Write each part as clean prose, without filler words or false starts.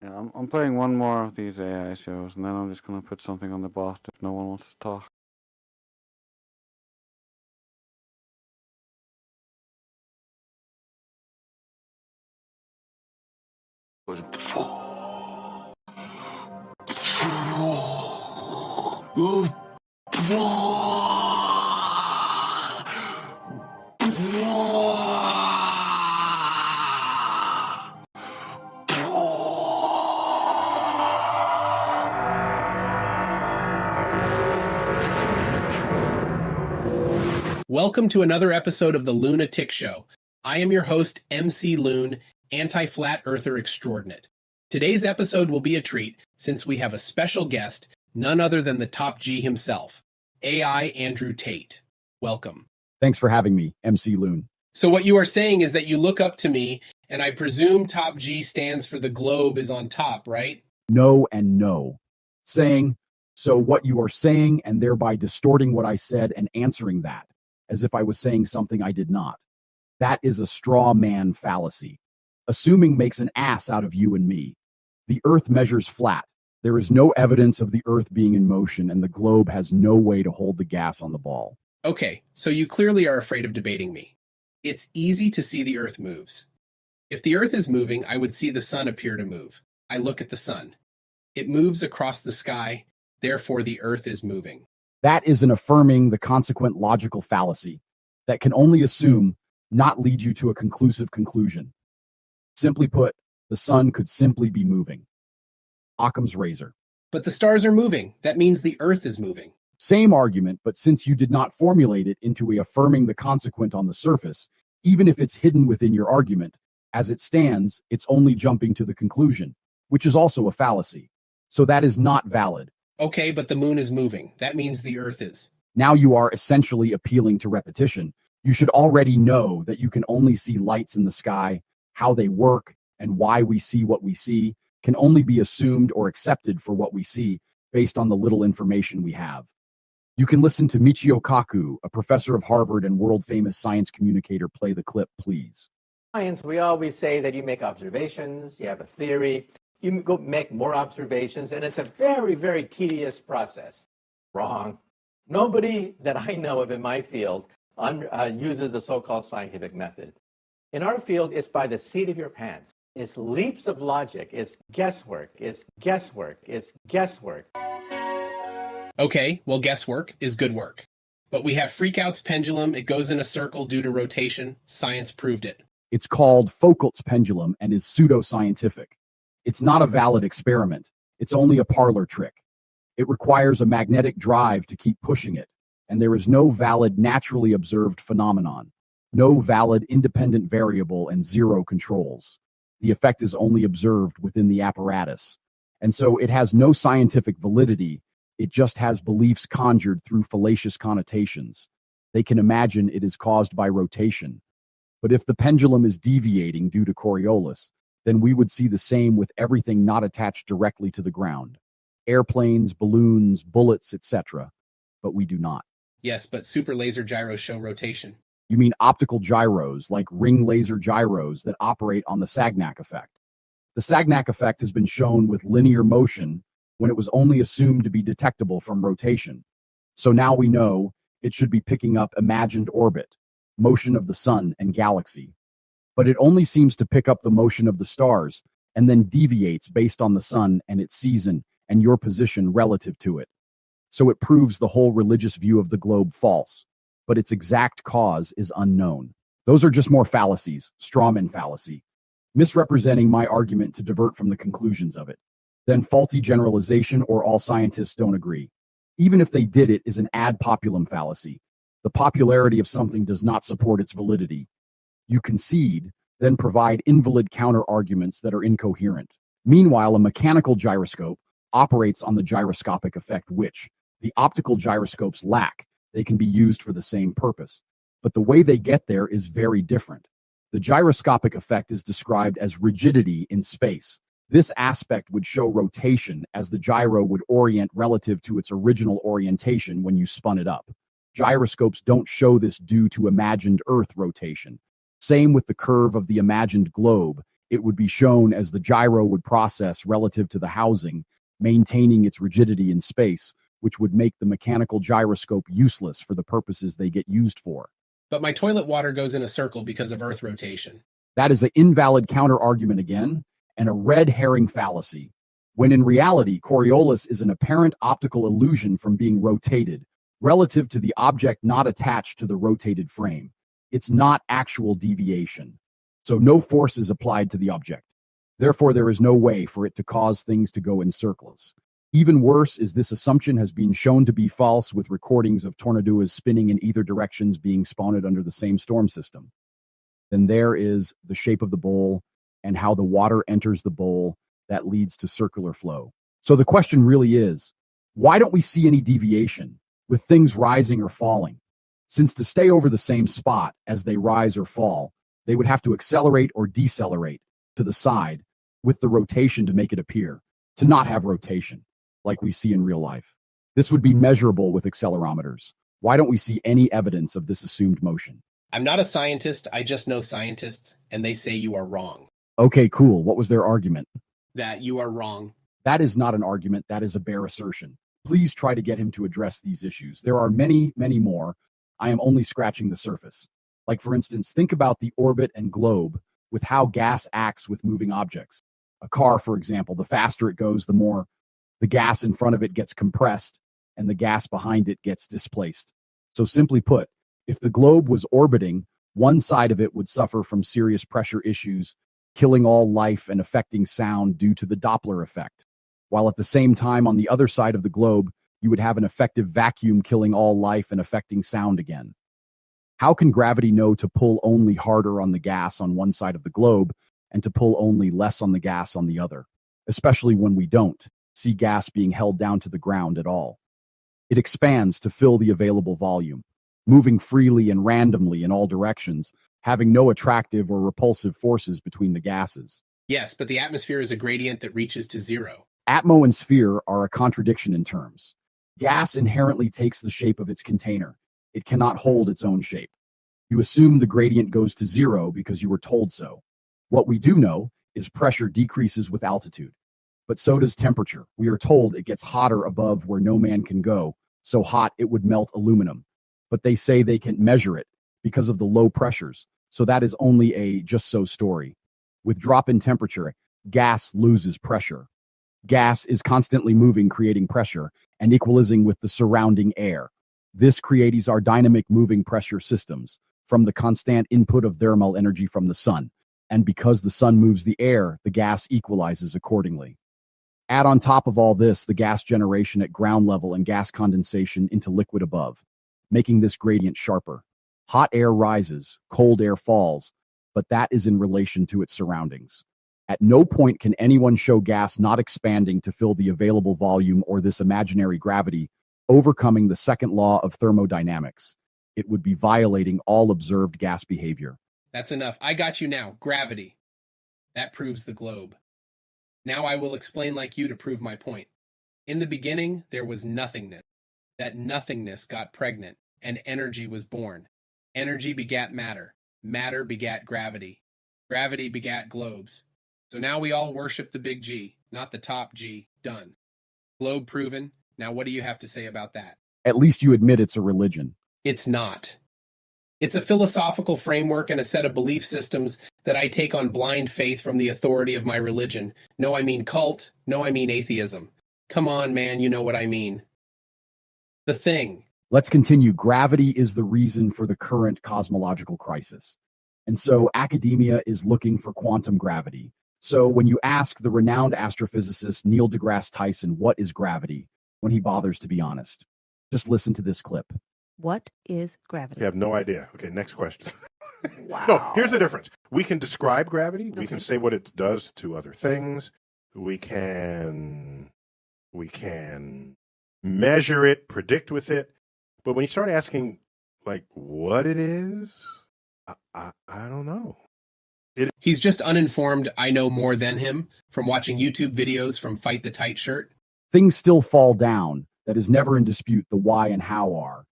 Yeah, I'm playing one more of these AI shows, and then I'm just gonna put something on the bot if no one wants to talk. Welcome to another episode of the Lunatic Show. I am your host, MC Loon, anti-flat earther extraordinate. Today's episode will be a treat since we have a special guest, none other than the top G himself, AI Andrew Tate. Welcome. Thanks for having me, MC Loon. So what you are saying is that you look up to me, and I presume top G stands for the globe is on top, right? No and no. Saying, so what you are saying, and thereby distorting what I said and answering that, as if I was saying something I did not. That is a straw man fallacy. Assuming makes an ass out of you and me. The earth measures flat. There is no evidence of the earth being in motion, and the globe has no way to hold the gas on the ball. Okay, so you clearly are afraid of debating me. It's easy to see the earth moves. If the earth is moving, I would see the sun appear to move. I look at the sun. It moves across the sky, therefore the earth is moving. That is an affirming the consequent logical fallacy that can only assume, not lead you to a conclusive conclusion. Simply put, the sun could simply be moving. Occam's razor. But the stars are moving. That means the earth is moving. Same argument, but since you did not formulate it into a affirming the consequent on the surface, even if it's hidden within your argument, as it stands, it's only jumping to the conclusion, which is also a fallacy. So that is not valid. Okay, but the moon is moving. That means the earth is. Now you are essentially appealing to repetition. You should already know that you can only see lights in the sky, how they work, and why we see what we see can only be assumed or accepted for what we see based on the little information we have. You can listen to Michio Kaku, a professor of Harvard and world-famous science communicator, play the clip, please. Science, we always say that you make observations, you have a theory, you go make more observations, and it's a very, very tedious process. Wrong. Nobody that I know of in my field uses the so-called scientific method. In our field, it's by the seat of your pants. It's leaps of logic. It's guesswork. It's guesswork. It's guesswork. Okay, well, guesswork is good work. But we have Freakout's pendulum. It goes in a circle due to rotation. Science proved it. It's called Foucault's pendulum and is pseudoscientific. It's not a valid experiment. It's only a parlor trick. It requires a magnetic drive to keep pushing it, and there is no valid naturally observed phenomenon, no valid independent variable, and zero controls. The effect is only observed within the apparatus. And so it has no scientific validity. It just has beliefs conjured through fallacious connotations. They can imagine it is caused by rotation. But if the pendulum is deviating due to Coriolis, then we would see the same with everything not attached directly to the ground. Airplanes, balloons, bullets, etc. But we do not. Yes, but super laser gyros show rotation. You mean optical gyros, like ring laser gyros that operate on the Sagnac effect. The Sagnac effect has been shown with linear motion when it was only assumed to be detectable from rotation. So now we know it should be picking up imagined orbit, motion of the sun and galaxy. But it only seems to pick up the motion of the stars and then deviates based on the sun and its season and your position relative to it. So it proves the whole religious view of the globe false, but its exact cause is unknown. Those are just more fallacies, strawman fallacy, misrepresenting my argument to divert from the conclusions of it. Then faulty generalization, or all scientists don't agree. Even if they did, it is an ad populum fallacy. The popularity of something does not support its validity. You concede, then provide invalid counter-arguments that are incoherent. Meanwhile, a mechanical gyroscope operates on the gyroscopic effect which the optical gyroscopes lack. They can be used for the same purpose, but the way they get there is very different. The gyroscopic effect is described as rigidity in space. This aspect would show rotation as the gyro would orient relative to its original orientation when you spun it up. Gyroscopes don't show this due to imagined Earth rotation. Same with the curve of the imagined globe. It would be shown as the gyro would process relative to the housing, maintaining its rigidity in space, which would make the mechanical gyroscope useless for the purposes they get used for. But my toilet water goes in a circle because of Earth rotation. That is an invalid counter-argument again, and a red herring fallacy, when in reality, Coriolis is an apparent optical illusion from being rotated, relative to the object not attached to the rotated frame. It's not actual deviation, so no force is applied to the object. Therefore, there is no way for it to cause things to go in circles. Even worse is this assumption has been shown to be false with recordings of tornadoes spinning in either directions being spawned under the same storm system. Then there is the shape of the bowl and how the water enters the bowl that leads to circular flow. So the question really is, why don't we see any deviation with things rising or falling? Since to stay over the same spot as they rise or fall, they would have to accelerate or decelerate to the side with the rotation to make it appear to not have rotation, like we see in real life. This would be measurable with accelerometers. Why don't we see any evidence of this assumed motion? I'm not a scientist, I just know scientists, and they say you are wrong. Okay, cool. What was their argument? That you are wrong. That is not an argument, that is a bare assertion. Please try to get him to address these issues. There are many, many more. I am only scratching the surface. Like, for instance, think about the orbit and globe with how gas acts with moving objects. A car, for example, the faster it goes, the more the gas in front of it gets compressed and the gas behind it gets displaced. So simply put, if the globe was orbiting, one side of it would suffer from serious pressure issues, killing all life and affecting sound due to the Doppler effect. While at the same time, on the other side of the globe, you would have an effective vacuum killing all life and affecting sound again. How can gravity know to pull only harder on the gas on one side of the globe and to pull only less on the gas on the other, especially when we don't see gas being held down to the ground at all? It expands to fill the available volume, moving freely and randomly in all directions, having no attractive or repulsive forces between the gases. Yes, but the atmosphere is a gradient that reaches to zero. Atmo and sphere are a contradiction in terms. Gas inherently takes the shape of its container. It cannot hold its own shape. You assume the gradient goes to zero because you were told so. What we do know is pressure decreases with altitude, but so does temperature. We are told it gets hotter above where no man can go, so hot it would melt aluminum. But they say they can't measure it because of the low pressures, so that is only a just-so story. With drop in temperature, gas loses pressure. Gas is constantly moving, creating pressure, and equalizing with the surrounding air. This creates our dynamic moving pressure systems from the constant input of thermal energy from the sun. And because the sun moves the air, the gas equalizes accordingly. Add on top of all this the gas generation at ground level and gas condensation into liquid above, making this gradient sharper. Hot air rises, cold air falls, but that is in relation to its surroundings. At no point can anyone show gas not expanding to fill the available volume or this imaginary gravity, overcoming the second law of thermodynamics. It would be violating all observed gas behavior. That's enough. I got you now. Gravity. That proves the globe. Now I will explain like you to prove my point. In the beginning, there was nothingness. That nothingness got pregnant, and energy was born. Energy begat matter. Matter begat gravity. Gravity begat globes. So now we all worship the big G, not the top G. Done. Globe proven. Now what do you have to say about that? At least you admit it's a religion. It's not. It's a philosophical framework and a set of belief systems that I take on blind faith from the authority of my religion. No, I mean cult. No, I mean atheism. Come on, man, you know what I mean. The thing. Let's continue. Gravity is the reason for the current cosmological crisis. And so academia is looking for quantum gravity. So when you ask the renowned astrophysicist Neil deGrasse Tyson what is gravity, when he bothers to be honest, just listen to this clip. What is gravity? You have no idea. Okay, next question. Wow. No, here's the difference. We can describe gravity. We can say what it does to other things. We can measure it, predict with it. But when you start asking, like, what it is, I don't know. He's just uninformed. I know more than him from watching YouTube videos from Fight the Tight Shirt. Things still fall down. That is never in dispute. The why and how are.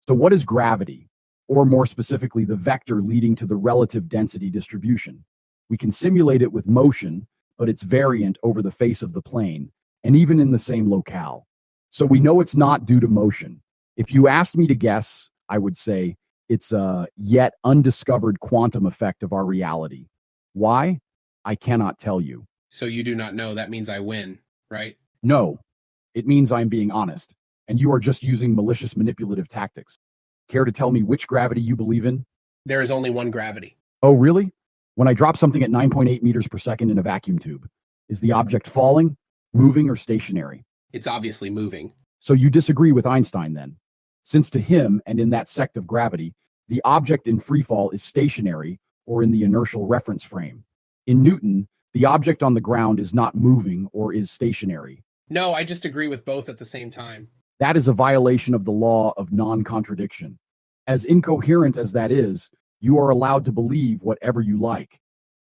So what is gravity? Or more specifically, the vector leading to the relative density distribution. We can simulate it with motion, but it's variant over the face of the plane, and even in the same locale. So we know it's not due to motion. If you asked me to guess, I would say it's a yet undiscovered quantum effect of our reality. Why? I cannot tell you. So you do not know. That means I win, right? No, it means I'm being honest, and you are just using malicious manipulative tactics. Care to tell me which gravity you believe in? There is only one gravity. Oh, really? When I drop something at 9.8 meters per second in a vacuum tube, is the object falling, moving, or stationary? It's obviously moving. So you disagree with Einstein then? Since to him, and in that sect of gravity, the object in freefall is stationary or in the inertial reference frame. In Newton, the object on the ground is not moving or is stationary. No, I just agree with both at the same time. That is a violation of the law of non-contradiction. As incoherent as that is, you are allowed to believe whatever you like.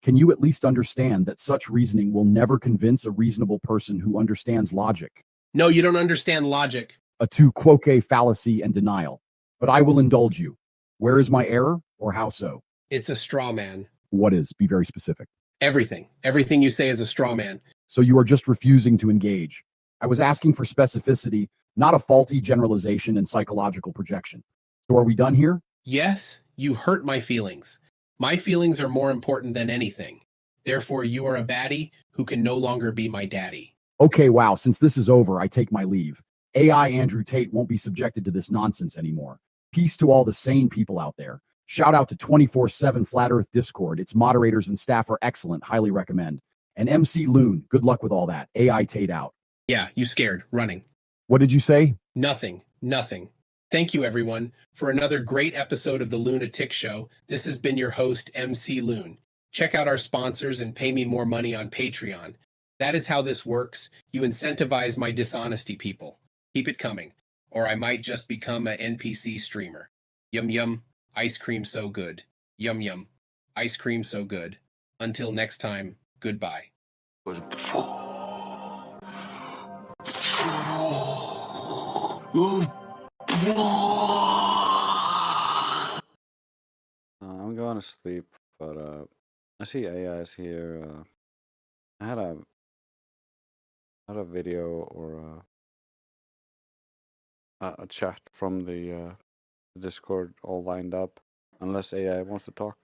Can you at least understand that such reasoning will never convince a reasonable person who understands logic? No, you don't understand logic. A tu quoque fallacy and denial. But I will indulge you. Where is my error, or how so? It's a straw man. What is? Be very specific. Everything. Everything you say is a straw man. So you are just refusing to engage. I was asking for specificity, not a faulty generalization and psychological projection. So are we done here? Yes, you hurt my feelings. My feelings are more important than anything. Therefore, you are a baddie who can no longer be my daddy. Okay, wow, since this is over, I take my leave. AI Andrew Tate won't be subjected to this nonsense anymore. Peace to all the sane people out there. Shout out to 24/7 Flat Earth Discord. Its moderators and staff are excellent. Highly recommend. And MC Loon, good luck with all that. AI Tate out. Yeah, you scared. Running. What did you say? Nothing. Nothing. Thank you, everyone, for another great episode of the Lunatic Show. This has been your host, MC Loon. Check out our sponsors and pay me more money on Patreon. That is how this works. You incentivize my dishonesty, people. Keep it coming, or I might just become an NPC streamer. Yum yum. Ice cream so good. Yum yum. Ice cream so good. Until next time, goodbye. I'm going to sleep, but I see AIs here. I had a video or a chat from the Discord all lined up, unless AI wants to talk.